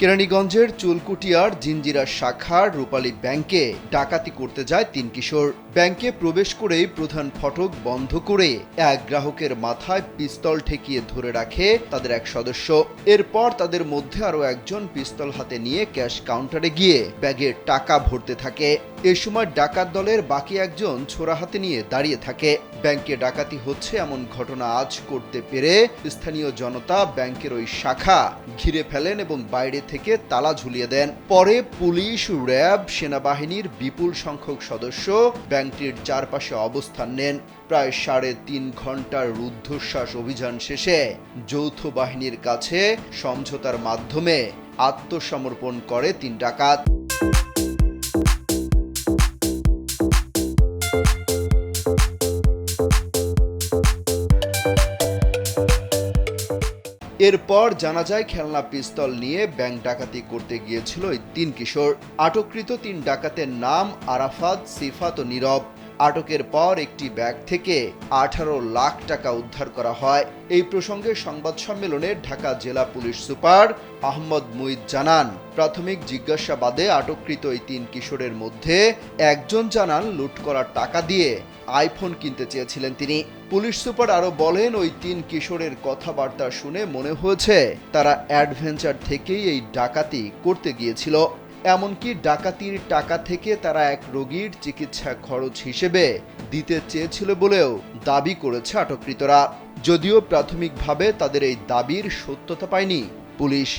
কেরানীগঞ্জের চুলকুটিয়ার জিঞ্জিরা শাখার রূপালী ব্যাংকে ডাকাতি করতে যায় ৩ কিশোর। ব্যাংকে প্রবেশ করেই প্রধান ফটক বন্ধ করে এক গ্রাহকের মাথায় পিস্তল ঠেকিয়ে ধরে রাখে তাদের এক সদস্য। এরপর তাদের মধ্যে আরও একজন পিস্তল হাতে নিয়ে ক্যাশ কাউন্টারে গিয়ে ব্যাগে টাকা ভরতে থাকে। এ সময় ডাকাত দলের বাকি একজন ছোরা হাতে নিয়ে দাঁড়িয়ে থাকে। ব্যাংকে ডাকাতি হচ্ছে এমন ঘটনা আজ করতে পেরে স্থানীয় জনতা ব্যাংকের ওই শাখা ঘিরে ফেলেন এবং বাইরে থেকে তালা ঝুলিয়ে দেন। পরে পুলিশ, র্যাব, সেনাবাহিনীর বিপুল সংখ্যক সদস্য ব্যাংকটির চারপাশে অবস্থান নেন। প্রায় ৩.৫ ঘন্টার রুদ্ধশ্বাস অভিযান শেষে যৌথ বাহিনীর কাছে সমঝোতার মাধ্যমে আত্মসমর্পণ করে ৩ ডাকাত। এরপর জানা যায় খেলনা পিস্তল নিয়ে ব্যাংক ডাকাতি করতে গিয়েছিল ওই ৩ কিশোর। আটককৃত ৩ ডাকাতের নাম আরাফাত, সিফাত ও নীরব। আটকের পর একটি ব্যাগ থেকে ১৮ লাখ টাকা উদ্ধার করা হয়। এই প্রসঙ্গে সংবাদ সম্মেলনে ঢাকা জেলা পুলিশ সুপার আহমদ মুঈদ জানান, প্রাথমিক জিজ্ঞাসাবাদে আটককৃত এই ৩ কিশোরের মধ্যে একজন জানান লুট করা টাকা দিয়ে আইফোন কিনতে চেয়েছিলেন তিনি। পুলিশ সুপার আরও বলেন, ওই ৩ কিশোরের কথাবার্তা শুনে মনে হয়েছে তারা অ্যাডভেঞ্চার থেকেই এই ডাকাতি করতে গিয়েছিল। এমনকি ডাকাতির টাকা থেকে তারা এক রোগীর চিকিৎসা খরচ হিসেবে দিতে চেয়েছিল বলেও দাবি করেছে আটককৃতরা। যদিও প্রাথমিকভাবে তাদের এই দাবির সত্যতা পায়নি পুলিশ।